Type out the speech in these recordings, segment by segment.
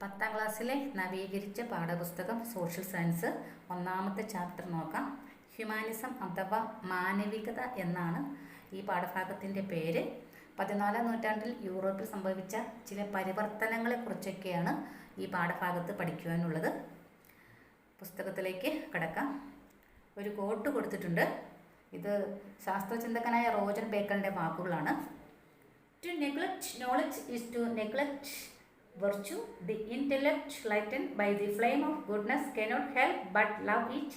10ാം ക്ലാസ്സിലെ നവീകരിച്ച പാഠപുസ്തകം സോഷ്യൽ സയൻസ് ഒന്നാമത്തെ ചാപ്റ്റർ നോക്കാം. ഹ്യൂമാനിസം അഥവാ മാനവികത എന്നാണ് ഈ പാഠഭാഗത്തിൻ്റെ പേര്. 14ാം നൂറ്റാണ്ടിൽ യൂറോപ്പിൽ സംഭവിച്ച ചില പരിവർത്തനങ്ങളെക്കുറിച്ചൊക്കെയാണ് ഈ പാഠഭാഗത്ത് പഠിക്കുവാനുള്ളത്. പുസ്തകത്തിലേക്ക് കടക്കാം. ഒരു കോട്ട് കൊടുത്തിട്ടുണ്ട്. ഇത് ശാസ്ത്രചിന്തകനായ റോജർ ബേക്കറിൻ്റെ വാക്കുകളാണ്. To neglect knowledge is to neglect virtue. The intellect lightened by the flame of goodness cannot help but love it.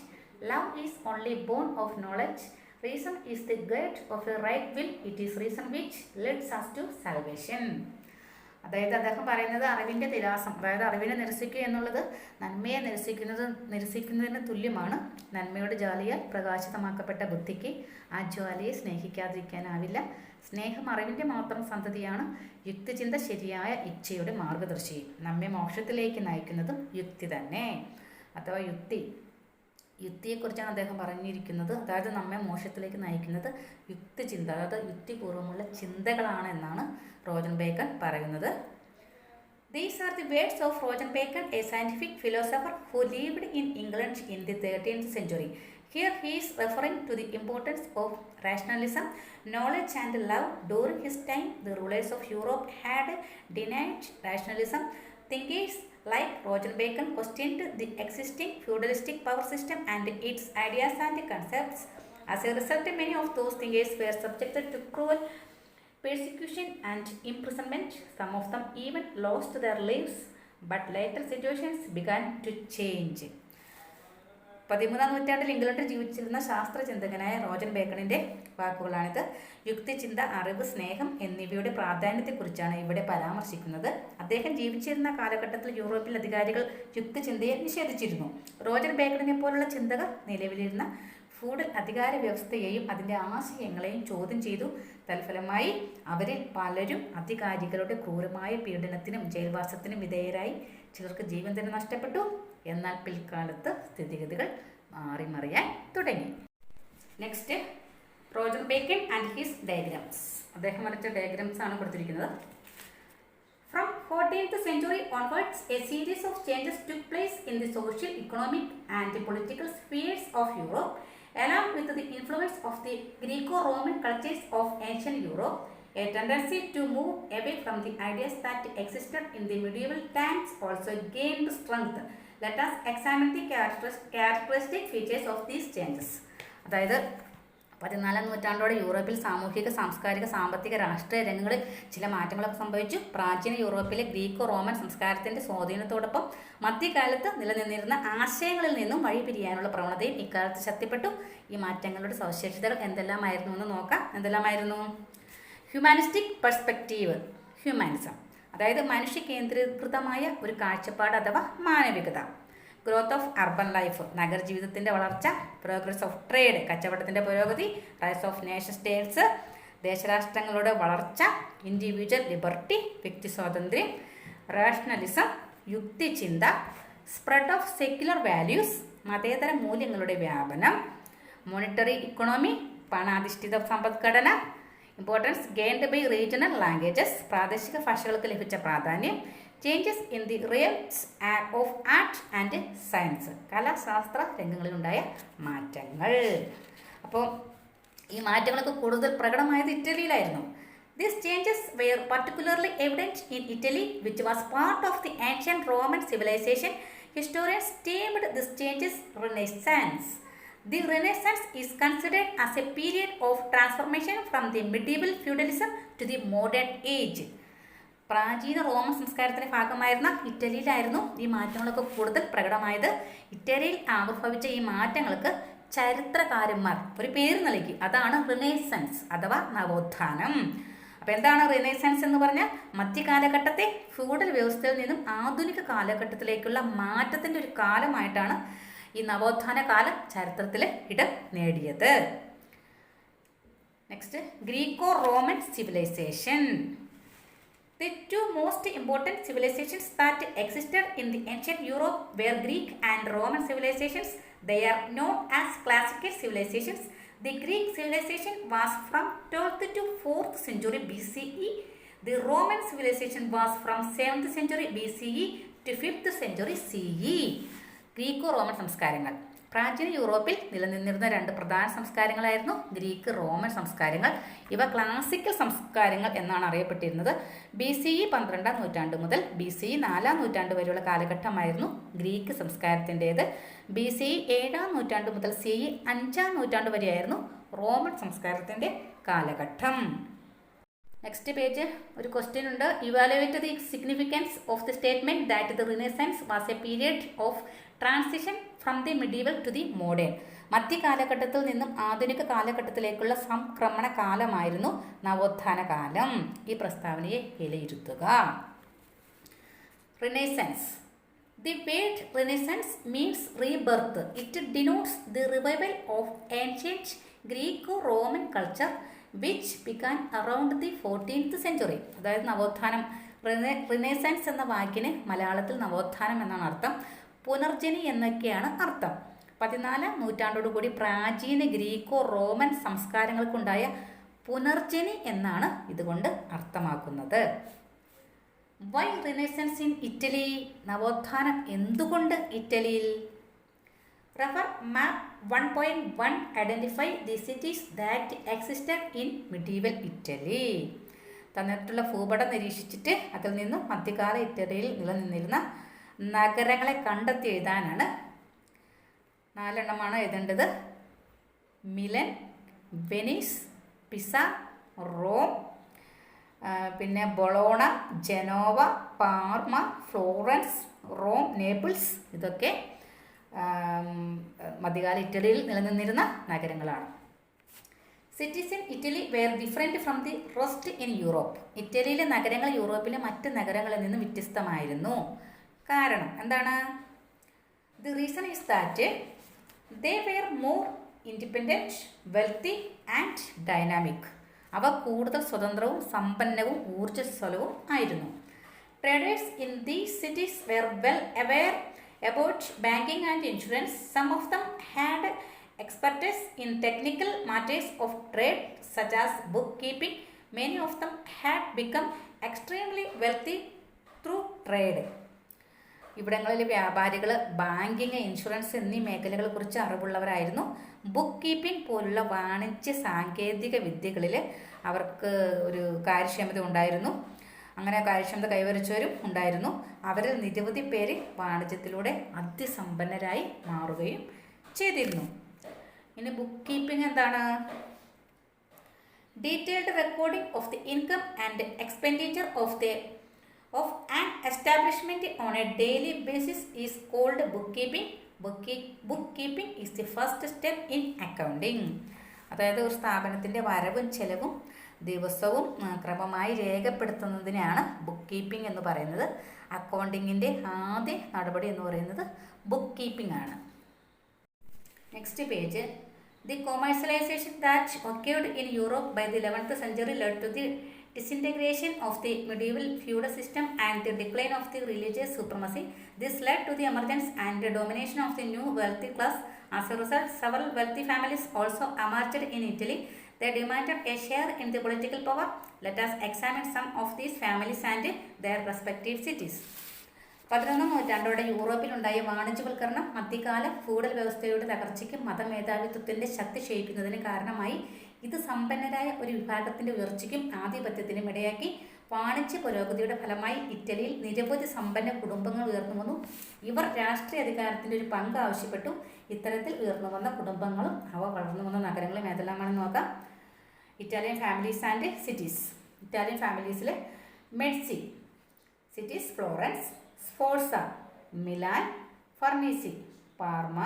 Love is only born of knowledge. Reason is the guide of a right will. It is reason which leads us to salvation. അതായത് അദ്ദേഹം പറയുന്നത് അറിവിൻ്റെ വിലാസം, അതായത് അറിവിനെ നിരസിക്കുക എന്നുള്ളത് നന്മയെ നിരസിക്കുന്നതിന് തുല്യമാണ്. നന്മയുടെ ജ്വാലയാൽ പ്രകാശിതമാക്കപ്പെട്ട ബുദ്ധിക്ക് ആ ജ്വാലയെ സ്നേഹിക്കാതിരിക്കാനാവില്ല. സ്നേഹം അറിവിൻ്റെ മാത്രം സന്തതിയാണ്. യുക്തിചിന്ത ശരിയായ ഇച്ഛയുടെ മാർഗദർശി. നമ്മെ മോക്ഷത്തിലേക്ക് നയിക്കുന്നതും യുക്തി തന്നെ, അഥവാ യുക്തിയെക്കുറിച്ചാണ് അദ്ദേഹം പറഞ്ഞിരിക്കുന്നത്. അതായത് നമ്മെ മോക്ഷത്തിലേക്ക് നയിക്കുന്നത് യുക്തിചിന്ത, അതായത് യുക്തിപൂർവ്വമുള്ള ചിന്തകളാണ് എന്നാണ് റോജർ ബേക്കൺ പറയുന്നത്. These are the words of Roger Bacon, a scientific philosopher who lived in England in the 13th century. Here he is referring to the importance of rationalism, knowledge and love. During his time, the rulers of Europe had denied rationalism. Thinkers like Roger Bacon questioned the existing feudalistic power system and its ideas and concepts. As a result, many of those thinkers were subjected to cruel persecution and imprisonment. Some of them even lost their lives, but later situations began to change. 13ാം നൂറ്റാണ്ടിൽ ഇംഗ്ലണ്ടിൽ ജീവിച്ചിരുന്ന ശാസ്ത്രചിന്തകനായ Roger ബേക്കണിൻ്റെ വാക്കുകളാണിത്. യുക്തിചിന്ത, അറിവ്, സ്നേഹം എന്നിവയുടെ പ്രാധാന്യത്തെക്കുറിച്ചാണ് ഇവിടെ പരാമർശിക്കുന്നത്. അദ്ദേഹം ജീവിച്ചിരുന്ന കാലഘട്ടത്തിൽ യൂറോപ്പിൽ അധികാരികൾ യുക്തിചിന്തയെ നിഷേധിച്ചിരുന്നു. റോജർ ബേക്കണിനെ പോലുള്ള ചിന്തകർ നിലവിലിരുന്ന ഫ്യൂഡൽ അധികാര വ്യവസ്ഥയെയും അതിൻ്റെ ആശയങ്ങളെയും ചോദ്യം ചെയ്തു. തൽഫലമായി അവരിൽ പലരും അധികാരികളുടെ ക്രൂരമായ പീഡനത്തിനും ജയിൽവാസത്തിനും വിധേയരായി. ചിലർക്ക് ജീവൻ തന്നെ നഷ്ടപ്പെട്ടു. എന്നാൽ പിൽക്കാലത്ത് സ്ഥിതിഗതികൾ മാറിമറിയാൻ തുടങ്ങി. Next, Roger bacon and his diagrams. അദ്ദേഹം വരച്ച ഡയഗ്രാംസ് ആണ് കൊടുത്തിരിക്കുന്നത്. From 14th century onwards, a series of changes took place in the social, economic and political spheres of Europe. Along with the influence of the Greco-Roman cultures of ancient Europe, a tendency to move away from the ideas that existed in the medieval times also gained strength. Let us examine the characteristic features of these changes. അതായത് 14ാം നൂറ്റാണ്ടോടെ യൂറോപ്പിൽ സാമൂഹിക, സാംസ്കാരിക, സാമ്പത്തിക, രാഷ്ട്രീയ രംഗങ്ങളിൽ ചില മാറ്റങ്ങളൊക്കെ സംഭവിച്ചു. പ്രാചീന യൂറോപ്പിലെ ഗ്രീക്കോ റോമൻ സംസ്കാരത്തിൻ്റെ സ്വാധീനത്തോടൊപ്പം മധ്യകാലത്ത് നിലനിന്നിരുന്ന ആശയങ്ങളിൽ നിന്നും വഴിപിരിയാനുള്ള പ്രവണതയും ഇക്കാലത്ത് ശക്തിപ്പെട്ടു. ഈ മാറ്റങ്ങളുടെ സവിശേഷതകൾ എന്തെല്ലാമായിരുന്നു എന്ന് നോക്കാം. എന്തെല്ലാമായിരുന്നു? ഹ്യൂമാനിസ്റ്റിക് പെർസ്പെക്റ്റീവ്, ഹ്യൂമാനിസം, അതായത് മനുഷ്യ കേന്ദ്രീകൃതമായ ഒരു കാഴ്ചപ്പാട് അഥവാ മാനവികത. ഗ്രോത്ത് ഓഫ് അർബൻ ലൈഫ്, നഗരജീവിതത്തിൻ്റെ വളർച്ച. പ്രോഗ്രസ് ഓഫ് ട്രേഡ്, കച്ചവടത്തിൻ്റെ പുരോഗതി. റൈസ് ഓഫ് നേഷൻ സ്റ്റേറ്റ്സ്, ദേശരാഷ്ട്രങ്ങളുടെ വളർച്ച. ഇൻഡിവിജ്വൽ ലിബർട്ടി, വ്യക്തി സ്വാതന്ത്ര്യം. റേഷണലിസം, യുക്തിചിന്ത. സ്പ്രെഡ് ഓഫ് സെക്യുലർ വാല്യൂസ്, മതേതര മൂല്യങ്ങളുടെ വ്യാപനം. മോണിറ്ററി ഇക്കോണമി, പണാധിഷ്ഠിത സമ്പദ്ഘടന. Importance gained by regional languages, പ്രാദേശിക ഭാഷകൾക്ക് ലഭിച്ച പ്രാധാന്യം. Changes in the realms of art and science, കലാശാസ്ത്ര രംഗങ്ങളിലുണ്ടായ മാറ്റങ്ങൾ. അപ്പോൾ ഈ മാറ്റങ്ങളൊക്കെ കൂടുതൽ പ്രകടമായത് ഇറ്റലിയിലായിരുന്നു. These changes were particularly evident in Italy, which was part of the ancient Roman civilization. Historians termed these changes Renaissance. The Renaissance is considered as a period of transformation from the medieval feudalism to the modern age. പ്രാചീന Roman സംസ്കാരത്തിൻ്റെ ഭാഗമായിരുന്ന ഇറ്റലിയിലായിരുന്നു ഈ മാറ്റങ്ങളൊക്കെ കൂടുതൽ പ്രകടമായത്. ഇറ്റലിയിൽ ആവിർഭവിച്ച ഈ മാറ്റങ്ങൾക്ക് ചരിത്രകാരന്മാർ ഒരു പേര് നൽകി. അതാണ് റിനൈസൻസ് അഥവാ നവോത്ഥാനം. അപ്പോൾ എന്താണ് റിനൈസൻസ് എന്ന് പറഞ്ഞാൽ? മധ്യകാലഘട്ടത്തെ ഫ്യൂഡൽ വ്യവസ്ഥയിൽ നിന്നും ആധുനിക കാലഘട്ടത്തിലേക്കുള്ള മാറ്റത്തിൻ്റെ ഒരു കാലമായിട്ടാണ് ഈ നവോത്ഥാന കാലം ചരിത്രത്തിൽ ഇടം നേടിയത്. Next, Greco Roman civilisation. The two most important civilizations that existed in the ancient Europe were Greek and Roman civilizations. They are known as classical civilizations. The Greek civilization was from 12th to 4th century BCE. The Roman civilization was from 7th century BCE to 5th century CE. Greco Roman സംസ്കാരങ്ങൾ. പ്രാചീന യൂറോപ്പിൽ നിലനിന്നിരുന്ന രണ്ട് പ്രധാന സംസ്കാരങ്ങളായിരുന്നു Greek Roman സംസ്കാരങ്ങൾ. ഇവ classical സംസ്കാരങ്ങൾ എന്നാണ് അറിയപ്പെട്ടിരുന്നത്. BCE 12-ാം നൂറ്റാണ്ട് മുതൽ BCE 4-ാം നൂറ്റാണ്ട് വരെയുള്ള കാലഘട്ടമായിരുന്നു ഗ്രീക്ക് സംസ്കാരത്തിൻ്റേത്. BCE 7-ാം നൂറ്റാണ്ട് മുതൽ CE 5-ാം നൂറ്റാണ്ട് വരെയായിരുന്നു റോമൻ സംസ്കാരത്തിൻ്റെ കാലഘട്ടം. നെക്സ്റ്റ് പേജ് ഒരു ക്വസ്റ്റ്യൻ ഉണ്ട്. Evaluate the significance of the statement that the Renaissance was a period of transition from the medieval to the modern. മധ്യകാലഘട്ടത്തിൽ നിന്നും ആധുനിക കാലഘട്ടത്തിലേക്കുള്ള സംക്രമണ കാലമായിരുന്നു നവോത്ഥാന കാലം. ഈ പ്രസ്താവനയെ വിലയിരുത്തുക. Renaissance. The word Renaissance means rebirth. It denotes the revival of ancient Greco-Roman culture which began around the 14th century. അതായത് നവോത്ഥാനം. റിനൈസൻസ് എന്ന വാക്കിന് മലയാളത്തിൽ നവോത്ഥാനം എന്നാണ് അർത്ഥം. പുനർജനി എന്നൊക്കെയാണ് അർത്ഥം. 14-ാം നൂറ്റാണ്ടോടുകൂടി പ്രാചീന ഗ്രീക്കോ റോമൻ സംസ്കാരങ്ങൾക്കുണ്ടായ പുനർജനി എന്നാണ് ഇതുകൊണ്ട് അർത്ഥമാക്കുന്നത്. Why renaissance in Italy? നവോത്ഥാനം എന്തുകൊണ്ട് ഇറ്റലിയിൽ? Refer map 1.1. Identify the cities that existed in medieval Italy. തന്നിട്ടുള്ള ഭൂപടം നിരീക്ഷിച്ചിട്ട് അതിൽ നിന്നും മധ്യകാല ഇറ്റലിയിൽ നിലനിന്നിരുന്ന നഗരങ്ങളെ കണ്ടെത്തി എഴുതാനാണ്. 4 എണ്ണമാണ് എഴുതേണ്ടത്. മിലൻ, വെനീസ്, പിസ, റോം, പിന്നെ Bologna, Genoa, Parma, Florence, Rome, Naples. ഇതൊക്കെ മധ്യകാല ഇറ്റലിയിൽ നിലനിന്നിരുന്ന നഗരങ്ങളാണ്. Cities in Italy were different from the rest in Europe. ഇറ്റലിയിലെ നഗരങ്ങൾ യൂറോപ്പിലെ മറ്റ് നഗരങ്ങളിൽ നിന്നും വ്യത്യസ്തമായിരുന്നു. കാരണം എന്താണ്? The reason is that they were more independent, wealthy and dynamic. അവ കൂടുതൽ സ്വതന്ത്രവും സമ്പന്നവും ഊർജ്ജസ്വലവും ആയിരുന്നു. Traders in these cities were well aware about banking and insurance. Some of dum had expertise in technical matters of trade such as bookkeeping. Many of them had become extremely wealthy through trade. ഇവിടങ്ങളിലെ വ്യാപാരികൾ banking, insurance എന്നീ മേഖലകളെക്കുറിച്ച് അറിവുള്ളവരായിരുന്നു. Book keeping പോലുള്ള വാണിജ്യ സാങ്കേതിക വിദ്യകളിൽ അവർക്ക് ഒരു കാര്യക്ഷമത ഉണ്ടായിരുന്നു. അങ്ങനെ കാര്യക്ഷമത കൈവരിച്ചവരും ഉണ്ടായിരുന്നു. അവരിൽ നിരവധി പേര് വാണിജ്യത്തിലൂടെ അതിസമ്പന്നരായി മാറുകയും ചെയ്തിരുന്നു. ഇനി ബുക്ക് കീപ്പിംഗ് എന്താണ്? Detailed recording of the income and expenditure of an establishment on a daily basis is called book keeping. Book keeping is the first step in accounting. അതായത് ഒരു സ്ഥാപനത്തിൻ്റെ വരവും ചെലവും ദിവസവും ക്രമമായി രേഖപ്പെടുത്തുന്നതിനാണ് ബുക്ക് കീപ്പിംഗ് എന്ന് പറയുന്നത്. അക്കൗണ്ടിങ്ങിൻ്റെ ആദ്യ നടപടി എന്ന് പറയുന്നത് ബുക്ക് കീപ്പിംഗ് ആണ്. Next page. The commercialization that occurred in Europe by the 11th century led to the disintegration of the medieval feudal system and the decline of the religious supremacy. This led to the emergence and the domination of the new wealthy class. As a result, several wealthy families also emerged in Italy. They demanded a share in the political power. Let us examine some of these families and their respective cities. 11-ാം നൂറ്റാണ്ടോടെ യൂറോപ്പിലുണ്ടായ വാണിജ്യവൽക്കരണം മധ്യകാല feudal വ്യവസ്ഥയുടെ തകർച്ചയ്ക്കും മതമേധാവിത്വത്തിൻ്റെ ശക്തി ക്ഷയിക്കുന്നതിന് കാരണമായി. ഇത് സമ്പന്നരായ ഒരു വിഭാഗത്തിൻ്റെ ഉയർച്ചയ്ക്കും ആധിപത്യത്തിനും ഇടയാക്കി. വാണിജ്യ പുരോഗതിയുടെ ഫലമായി ഇറ്റലിയിൽ നിരവധി സമ്പന്ന കുടുംബങ്ങൾ ഉയർന്നു വന്നു. ഇവർ രാഷ്ട്രീയ അധികാരത്തിൻ്റെ ഒരു പങ്ക് ആവശ്യപ്പെട്ടു. ഇത്തരത്തിൽ ഉയർന്നു വന്ന കുടുംബങ്ങളും അവ വളർന്നു വന്ന നഗരങ്ങളും ഏതെല്ലാമാണെന്ന് നോക്കാം. Italian families and cities. ഇറ്റാലിയൻ ഫാമിലീസിൽ Medici. Cities Florence, Sforza, Milan, Farnese, Parma,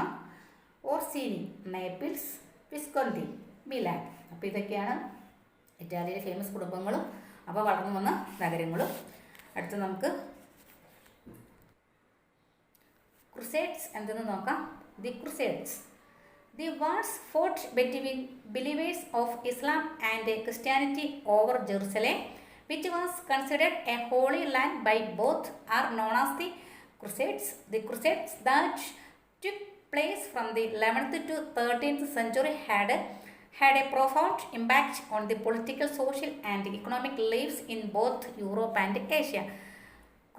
Orsini, Naples, Visconti, Milan. അപ്പോൾ ഇതൊക്കെയാണ് ഇറ്റാലിയിലെ ഫേമസ് കുടുംബങ്ങളും അവ വളർന്നു വന്ന നഗരങ്ങളും. അടുത്ത് നമുക്ക് ക്രുസേഡ്സ് എന്തെന്ന് നോക്കാം. The crusades. The wars fought between believers of Islam and Christianity over Jerusalem, which was considered a holy land by both, are known as the Crusades. The Crusades that took place from the 11th to 13th century had a profound impact on the political, social and economic lives in both Europe and Asia.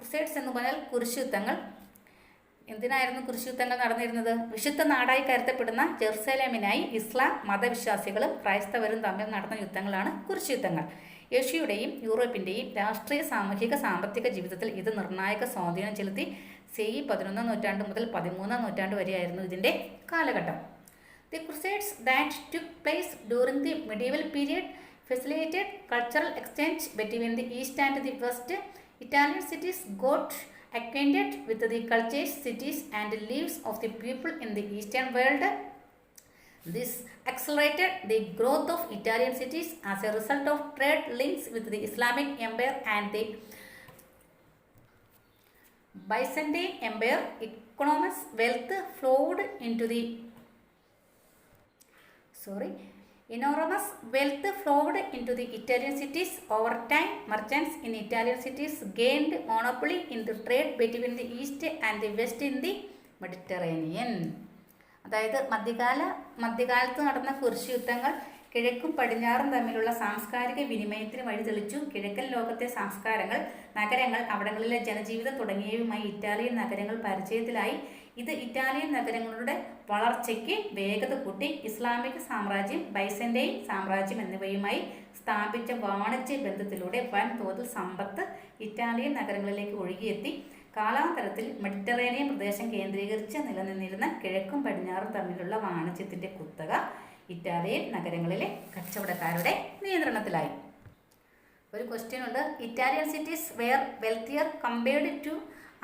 ക്രുസേഡ്സ് എന്ന് പറഞ്ഞാൽ കുരിശുയുദ്ധങ്ങൾ. എന്തിനായിരുന്നു കുരിശുയുദ്ധങ്ങൾ നടന്നിരുന്നത്? വിശുദ്ധ നാടായി കരുതപ്പെടുന്ന ജെറുസലേമിനായി ഇസ്ലാം മതവിശ്വാസികളും ക്രൈസ്തവരും തമ്മിൽ നടന്ന യുദ്ധങ്ങളാണ് കുരിശുയുദ്ധങ്ങൾ. ഏഷ്യയുടെയും യൂറോപ്പിൻ്റെയും രാഷ്ട്രീയ, സാമൂഹിക, സാമ്പത്തിക ജീവിതത്തിൽ ഇത് നിർണായക സ്വാധീനം ചെലുത്തി. CE 11 നൂറ്റാണ്ട് മുതൽ 13 നൂറ്റാണ്ട് വരെയായിരുന്നു ഇതിൻ്റെ കാലഘട്ടം. The crusades that took place during the medieval period facilitated cultural exchange between the East and the West. Italian cities got acquainted with the cultures, cities and lives of the people in the Eastern world. This accelerated the growth of Italian cities as a result of trade links with the Islamic Empire and the Byzantine Empire. Enormous wealth flowed into the Italian cities. Over time, merchants in Italian cities gained monopoly in the trade between the East and the West in the Mediterranean. അതായത് മധ്യകാലത്ത് നടന്ന കുരിശുയുദ്ധങ്ങൾ കിഴക്കും പടിഞ്ഞാറും തമ്മിലുള്ള സാംസ്കാരിക വിനിമയത്തിന് വഴി തെളിച്ചു. കിഴക്കൻ ലോകത്തെ സംസ്കാരങ്ങൾ, നഗരങ്ങൾ, അവിടങ്ങളിലെ ജനജീവിതം തുടങ്ങിയവയുമായി ഇറ്റാലിയൻ നഗരങ്ങൾ പരിചയത്തിലായി. ഇത് ഇറ്റാലിയൻ നഗരങ്ങളുടെ വളർച്ചയ്ക്ക് വേഗത കൂട്ടി. ഇസ്ലാമിക സാമ്രാജ്യം, ബൈസന്റൈൻ സാമ്രാജ്യം എന്നിവയുമായി സ്ഥാപിച്ച വാണിജ്യ ബന്ധത്തിലൂടെ വൻതോതിൽ സമ്പത്ത് ഇറ്റാലിയൻ നഗരങ്ങളിലേക്ക് ഒഴുകിയെത്തി. കാലാന്തരത്തിൽ മെഡിറ്ററേനിയൻ പ്രദേശം കേന്ദ്രീകരിച്ച് നിലനിന്നിരുന്ന കിഴക്കും പടിഞ്ഞാറും തമ്മിലുള്ള വാണിജ്യത്തിൻ്റെ കുത്തക ഇറ്റാലിയൻ നഗരങ്ങളിലെ കച്ചവടക്കാരുടെ നിയന്ത്രണത്തിലായി. ഒരു ക്വസ്റ്റ്യൻ ഉണ്ട്. Italian cities were wealthier compared to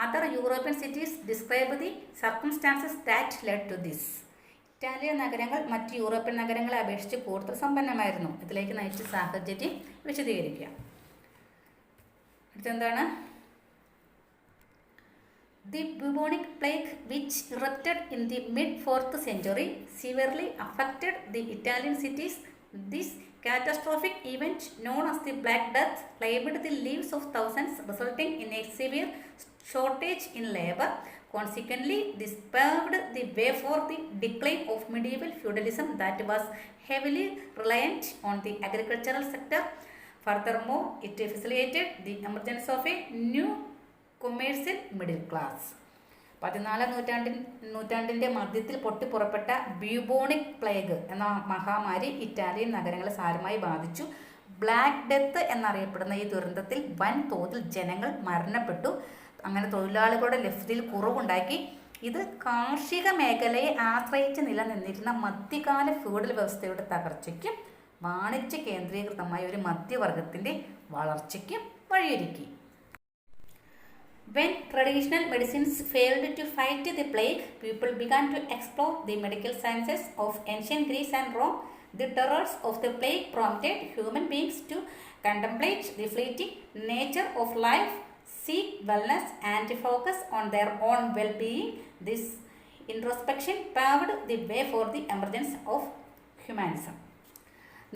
other European cities. Describe the circumstances that led to this. Italian നഗരങ്ങൾ മറ്റ് യൂറോപ്യൻ നഗരങ്ങളെ അപേക്ഷിച്ച് കൂടുതൽ സമ്പന്നമായിരുന്നു. ഇതിലേക്ക് നയിച്ച സാഹചര്യം വിശദീകരിക്കുക. അടുത്തെന്താണ്? The bubonic plague, which erupted in the mid-4th century, severely affected the Italian cities. This catastrophic event, known as the Black Death, claimed the lives of thousands, resulting in a severe shortage in labor. Consequently, this paved the way for the decline of medieval feudalism that was heavily reliant on the agricultural sector. Furthermore, it facilitated the emergence of a new commercial middle class. 14 നൂറ്റാണ്ടിൻ്റെ മധ്യത്തിൽ പൊട്ടിപ്പുറപ്പെട്ട bubonic plague എന്ന മഹാമാരി Italian നഗരങ്ങളെ സാരമായി ബാധിച്ചു. Black death എന്നറിയപ്പെടുന്ന ഈ ദുരന്തത്തിൽ വൻതോതിൽ ജനങ്ങൾ മരണപ്പെട്ടു. അങ്ങനെ തൊഴിലാളികളുടെ ലഭ്യതയിൽ കുറവുണ്ടാക്കി. ഇത് കാർഷിക മേഖലയെ ആശ്രയിച്ച് നിലനിന്നിരുന്ന മധ്യകാല ഫ്യൂഡൽ വ്യവസ്ഥയുടെ തകർച്ചയ്ക്കും വാണിജ്യ കേന്ദ്രീകൃതമായ ഒരു മധ്യവർഗത്തിൻ്റെ വളർച്ചയ്ക്കും വഴിയൊരുക്കി. When traditional medicines failed to fight the plague, people began to explore the medical sciences of ancient Greece and Rome. The terrors of the plague prompted human beings to contemplate the fleeting nature of life, seek wellness, and focus on their own well-being. This introspection paved the way for the emergence of humanism.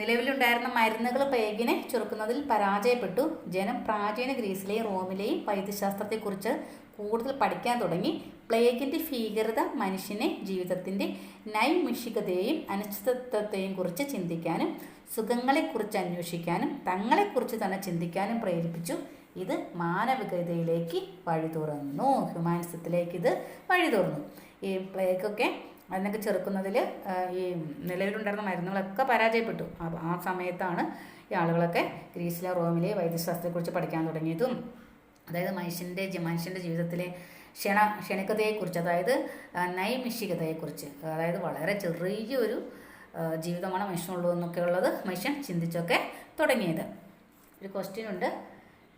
നിലവിലുണ്ടായിരുന്ന മരുന്നുകൾ പ്ലേഗിനെ ചെറുക്കുന്നതിൽ പരാജയപ്പെട്ടു. ജനം പ്രാചീന ഗ്രീസിലെയും റോമിലെയും വൈദ്യശാസ്ത്രത്തെക്കുറിച്ച് കൂടുതൽ പഠിക്കാൻ തുടങ്ങി. പ്ലേഗിൻ്റെ ഭീകരത മനുഷ്യനെ ജീവിതത്തിൻ്റെ നൈമിഷികതയെയും അനിശ്ചിതത്വത്തെയും കുറിച്ച് ചിന്തിക്കാനും സുഖങ്ങളെക്കുറിച്ച് അന്വേഷിക്കാനും തങ്ങളെക്കുറിച്ച് തന്നെ ചിന്തിക്കാനും പ്രേരിപ്പിച്ചു. ഇത് മാനവികതയിലേക്ക് വഴി തുറന്നു. ഹ്യൂമാനിസത്തിലേക്ക് ഇത് വഴി തുറന്നു. ഈ പ്ലേഗൊക്കെ അതിനൊക്കെ ചെറുക്കുന്നതിൽ ഈ നിലവിലുണ്ടായിരുന്ന മരുന്നുകളൊക്കെ പരാജയപ്പെട്ടു. ആ സമയത്താണ് ഈ ആളുകളൊക്കെ ഗ്രീസിലെ റോമിലെ വൈദ്യശാസ്ത്രത്തെക്കുറിച്ച് പഠിക്കാൻ തുടങ്ങിയതും. അതായത് മനുഷ്യൻ്റെ ജീവിതത്തിലെ ക്ഷണികതയെക്കുറിച്ച്, അതായത് നൈമിഷികതയെക്കുറിച്ച്, അതായത് വളരെ ചെറിയൊരു ജീവിതമാണ് മനുഷ്യനുള്ളൂ എന്നൊക്കെ ഉള്ളത് മനുഷ്യൻ ചിന്തിച്ചൊക്കെ തുടങ്ങിയത്. ഒരു ക്വസ്റ്റ്യൻ ഉണ്ട്.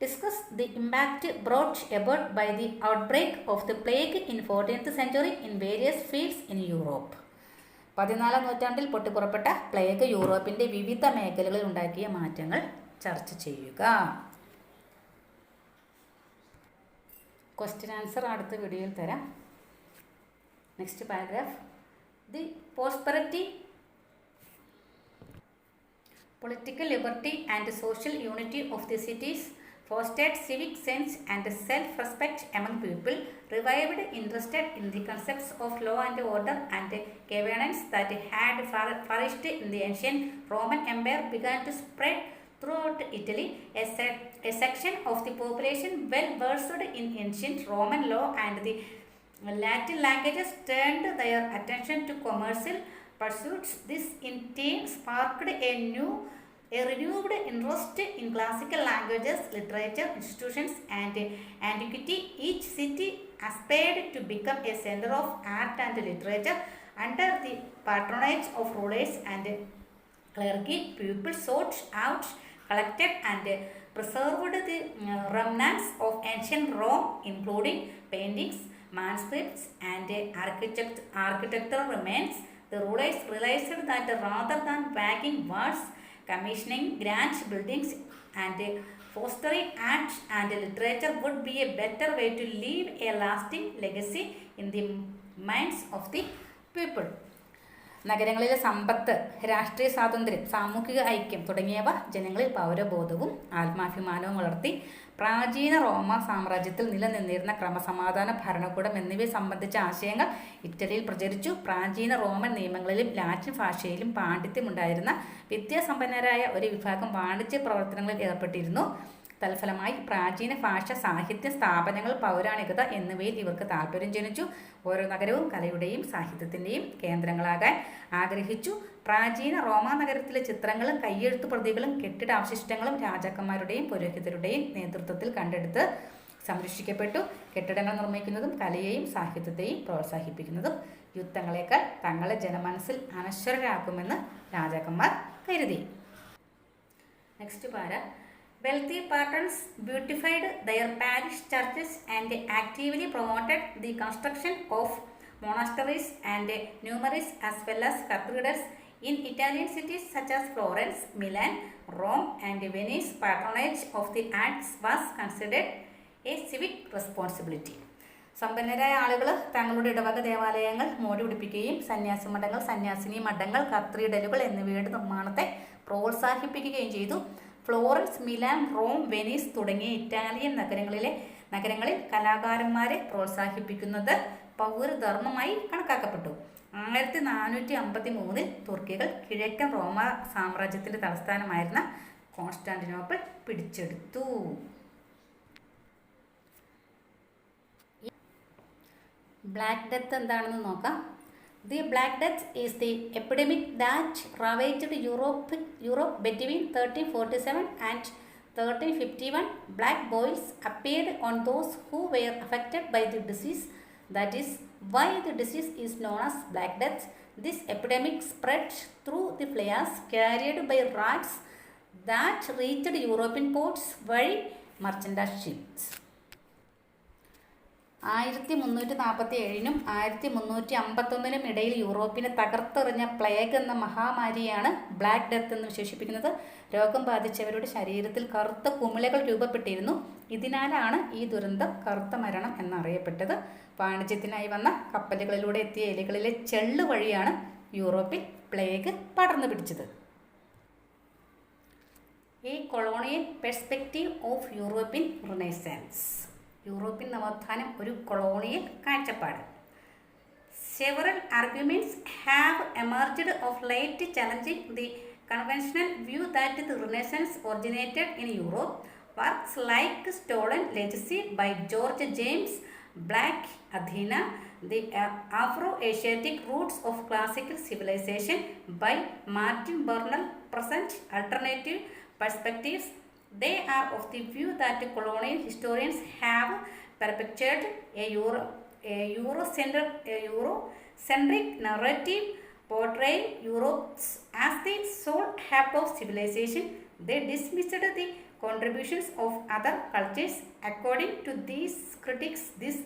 Discuss the impact brought about by the outbreak of the plague in 14th century in various fields in Europe. 14 നൂറ്റാണ്ടിൽ പൊട്ടിപ്പുറപ്പെട്ട പ്ലേഗ് യൂറോപ്പിൻ്റെ വിവിധ മേഖലകളിൽ ഉണ്ടാക്കിയ മാറ്റങ്ങൾ ചർച്ച ചെയ്യുക. ക്വസ്റ്റ്യൻ ആൻസർ അടുത്ത വീഡിയോയിൽ തരാം. Next paragraph. The prosperity, political liberty and social unity of the cities fostered civic sense and self-respect among people, revived interest in the concepts of law and order and governance that had flourished in the ancient Roman Empire, began to spread throughout Italy. A section of the population well versed in ancient Roman law and the Latin languages turned their attention to commercial pursuits. This in turn sparked a renewed interest in classical languages, literature, institutions, and antiquity. Each city aspired to become a center of art and literature. Under the patronage of rulers and clergy, people sought out, collected, and preserved the remnants of ancient Rome, including paintings, manuscripts, and architectural remains. The rulers realized that rather than waging walls, commissioning grand buildings, and fostering art and literature would be a better way to leave a lasting legacy in the minds of the people. നഗരങ്ങളിലെ സമ്പത്ത്, രാഷ്ട്രീയ സ്വാതന്ത്ര്യം, സാമൂഹിക ഐക്യം തുടങ്ങിയവ ജനങ്ങളിൽ പൗരബോധവും ആത്മാഭിമാനവും വളർത്തി. പ്രാചീന റോമ സാമ്രാജ്യത്തിൽ നിലനിന്നിരുന്ന ക്രമസമാധാന ഭരണകൂടം എന്നിവയെ സംബന്ധിച്ച ആശയങ്ങൾ ഇറ്റലിയിൽ പ്രചരിച്ചു. പ്രാചീന റോമൻ നിയമങ്ങളിലും ലാറ്റിൻ ഭാഷയിലും പാണ്ഡിത്യമുണ്ടായിരുന്ന വിദ്യാസമ്പന്നരായ ഒരു വിഭാഗം വാണിജ്യ പ്രവർത്തനങ്ങളിൽ ഏർപ്പെട്ടിരുന്നു. തൽഫലമായി പ്രാചീന ഭാഷ, സാഹിത്യം, സ്ഥാപനങ്ങൾ, പൗരാണികത എന്നിവയിൽ ഇവർക്ക് താല്പര്യം ജനിച്ചു. ഓരോ നഗരവും കലയുടെയും സാഹിത്യത്തിൻ്റെയും കേന്ദ്രങ്ങളാകാൻ ആഗ്രഹിച്ചു. പ്രാചീന റോമാ നഗരത്തിലെ ചിത്രങ്ങളും കയ്യെഴുത്തു പ്രതികളും കെട്ടിടാവശിഷ്ടങ്ങളും രാജാക്കന്മാരുടെയും പുരോഹിതരുടെയും നേതൃത്വത്തിൽ കണ്ടെടുത്ത് സംരക്ഷിക്കപ്പെട്ടു. കെട്ടിടങ്ങൾ നിർമ്മിക്കുന്നതും കലയെയും സാഹിത്യത്തെയും പ്രോത്സാഹിപ്പിക്കുന്നതും യുദ്ധങ്ങളെക്കാൾ തങ്ങളെ ജനമനസ്സിൽ അനശ്വരരാക്കുമെന്ന് രാജാക്കന്മാർ കരുതി. നെക്സ്റ്റ് പാര. Wealthy patrons beautified their parish churches and actively promoted the construction of monasteries and numerous as well as cathedrals in Italian cities such as Florence, Milan, Rome, and Venice. Patronage of the arts was considered a civic responsibility. സമ്പന്നരായ ആളുകൾ തങ്ങളുടെ ഇടവക ദേവാലയങ്ങൾ മോടി പിടിപ്പിക്കുകയും സന്യാസി മഠങ്ങൾ, സന്യാസിനി മഠങ്ങൾ, കത്തീഡ്രലുകൾ എന്നിവയുടെ നിർമ്മാണത്തെ പ്രോത്സാഹിപ്പിക്കുകയും ചെയ്തു. ഫ്ലോറൻസ്, മിലാൻ, റോം, വെനീസ് തുടങ്ങിയ ഇറ്റാലിയൻ നഗരങ്ങളിൽ കലാകാരന്മാരെ പ്രോത്സാഹിപ്പിക്കുന്നത് പൗരധർമ്മമായി കണക്കാക്കപ്പെട്ടു. 1453 തുർക്കികൾ കിഴക്കൻ റോമ സാമ്രാജ്യത്തിൻ്റെ തലസ്ഥാനമായിരുന്ന കോൺസ്റ്റാന്റിനോപ്പിൾ പിടിച്ചെടുത്തു. ബ്ലാക്ക് ഡെത്ത് എന്താണെന്ന് നോക്കാം. The Black Death is the epidemic that ravaged Europe between 1347 and 1351. Black boils appeared on those who were affected by the disease. That is why the disease is known as Black Death. This epidemic spread through the flares carried by rats that reached European ports via merchandise ships. 1347 1351 ഇടയിൽ യൂറോപ്പിനെ തകർത്തെറിഞ്ഞ plague എന്ന മഹാമാരിയാണ് black death എന്ന് വിശേഷിപ്പിക്കുന്നത്. രോഗം ബാധിച്ചവരുടെ ശരീരത്തിൽ കറുത്ത കുമിളകൾ രൂപപ്പെട്ടിരുന്നു. ഇതിനാലാണ് ഈ ദുരന്തം കറുത്ത മരണം എന്നറിയപ്പെട്ടത്. വാണിജ്യത്തിനായി വന്ന കപ്പലുകളിലൂടെ എത്തിയ എലികളിലെ ചെള്ള് വഴിയാണ് യൂറോപ്പിൽ പ്ലേഗ് പടർന്നു പിടിച്ചത്. A colonial perspective of European renaissance. European നവോത്ഥാനം ഒരു കൊളോണിയൽ കാഴ്ചപ്പാട്. Several arguments have emerged of late challenging the conventional view that the Renaissance originated in Europe. Works like Stolen Legacy by George James, Black Athena, The Afro-Asiatic Roots of Classical Civilization by Martin Burnell present alternative perspectives. They are of the view that colonial historians have perpetuated a Eurocentric narrative portraying Europe as the sole hub of civilization. They dismissed the contributions of other cultures. According to these critics, this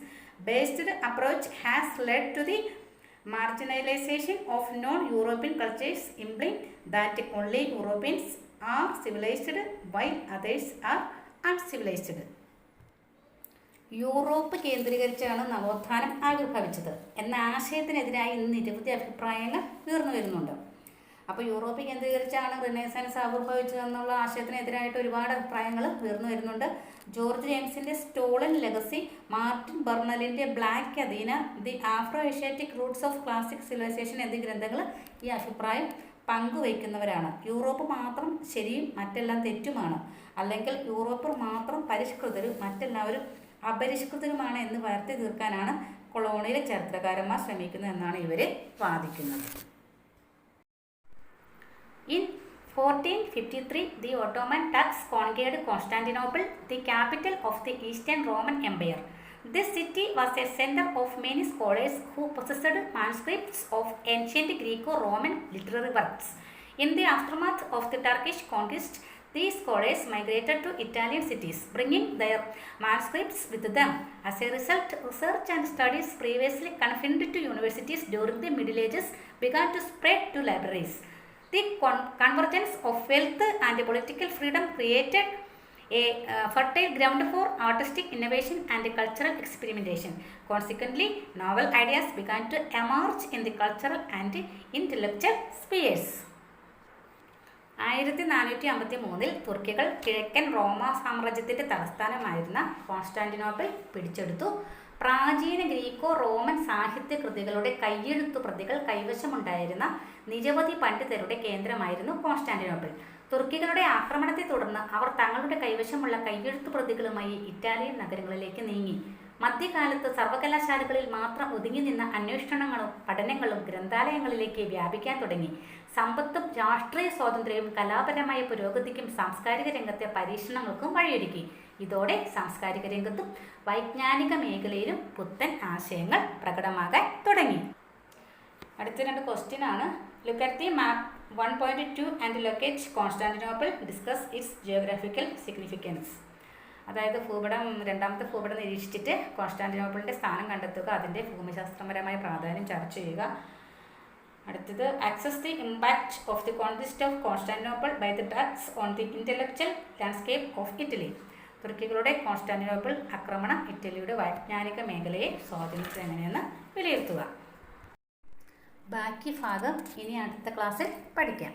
based approach has led to the marginalization of non-European cultures, implying that only Europeans are civilized while others are uncivilized. Europe കേന്ദ്രീകരിച്ചാണ് നവോത്ഥാനം ആവിർഭവിച്ചത് എന്ന ആശയത്തിനെതിരായി ഇന്ന് നിരവധി അഭിപ്രായങ്ങൾ ഉയർന്നു വരുന്നുണ്ട്. അപ്പോൾ Europe കേന്ദ്രീകരിച്ചാണ് റിനൈസൻസ് ആവിർഭവിച്ചതെന്നുള്ള ആശയത്തിനെതിരായിട്ട് ഒരുപാട് അഭിപ്രായങ്ങൾ ഉയർന്നു വരുന്നുണ്ട്. ജോർജ് ജെയിംസിൻ്റെ സ്റ്റോളൻ ലെഗസി, മാർട്ടിൻ ബർണലിൻ്റെ black Athena, the Afro Asiatic roots of classic civilisation എന്നീ ഗ്രന്ഥങ്ങൾ ഈ അഭിപ്രായം പങ്കുവയ്ക്കുന്നവരാണ്. യൂറോപ്പ് മാത്രം ശരിയും മറ്റെല്ലാം തെറ്റുമാണ്, അല്ലെങ്കിൽ യൂറോപ്പ് മാത്രം പരിഷ്കൃതരും മറ്റെല്ലാവരും അപരിഷ്കൃതരുമാണ് എന്ന് വരുത്തി തീർക്കാനാണ് കൊളോണിയൽ ചരിത്രകാരന്മാർ ശ്രമിക്കുന്നത് എന്നാണ് ഇവർ വാദിക്കുന്നത്. In 1453, the Ottoman Turks conquered Constantinople, the capital of the Eastern Roman Empire. This city was a center of many scholars who possessed manuscripts of ancient Greco-Roman literary works. In the aftermath of the Turkish conquest, these scholars migrated to Italian cities, bringing their manuscripts with them. As a result, research and studies previously confined to universities during the Middle Ages began to spread to libraries. The convergence of wealth and political freedom created a fertile ground for artistic innovation and cultural experimentation. Consequently, novel ideas began to emerge in the cultural and intellectual spheres. 1453 തുർക്കികൾ കിഴക്കൻ റോമ സാമ്രാജ്യത്തിൻ്റെ തലസ്ഥാനമായിരുന്ന Constantinople പിടിച്ചെടുത്തു. പ്രാചീന Greco Roman സാഹിത്യ കൃതികളുടെ കയ്യെഴുത്തു പ്രതികൾ കൈവശമുണ്ടായിരുന്ന നിരവധി പണ്ഡിതരുടെ കേന്ദ്രമായിരുന്നു Constantinople. തുർക്കികളുടെ ആക്രമണത്തെ തുടർന്ന് അവർ തങ്ങളുടെ കൈവശമുള്ള കയ്യെഴുത്തു പ്രതികളുമായി ഇറ്റാലിയൻ നഗരങ്ങളിലേക്ക് നീങ്ങി. മധ്യകാലത്ത് സർവകലാശാലകളിൽ മാത്രം ഒതുങ്ങി നിന്ന അന്വേഷണങ്ങളും പഠനങ്ങളും ഗ്രന്ഥാലയങ്ങളിലേക്ക് വ്യാപിക്കാൻ തുടങ്ങി. സമ്പത്തും രാഷ്ട്രീയ സ്വാതന്ത്ര്യവും കലാപരമായ പുരോഗതിക്കും സാംസ്കാരിക രംഗത്തെ പരീക്ഷണങ്ങൾക്കും വഴിയൊരുക്കി. ഇതോടെ സാംസ്കാരിക രംഗത്തും വൈജ്ഞാനിക മേഖലയിലും പുത്തൻ ആശയങ്ങൾ പ്രകടമാകാൻ തുടങ്ങി. അടുത്ത രണ്ട് ക്വസ്റ്റ്യൻ ആണ്. Look at the map 1.2 and locate Constantinople. Discuss its geographical significance. അതായത് രണ്ടാമത്തെ ഭൂപടം നിരീക്ഷിച്ചിട്ട് കോൺസ്റ്റാന്റിനോപ്പിളിൻ്റെ സ്ഥാനം കണ്ടെത്തുക, അതിൻ്റെ ഭൂമിശാസ്ത്രപരമായ പ്രാധാന്യം ചർച്ച ചെയ്യുക. അടുത്തത് assess the impact of the conquest of Constantinople by the Turks on the intellectual landscape of Italy. തുർക്കികളുടെ കോൺസ്റ്റാന്റിനോപ്പിൾ ആക്രമണം ഇറ്റലിയുടെ വൈജ്ഞാനിക മേഖലയെ സ്വാധീനിച്ചത് എങ്ങനെയെന്ന് വിലയിരുത്തുക. ബാക്കി ഭാഗം ഇനി അടുത്ത ക്ലാസ്സിൽ പഠിക്കാം.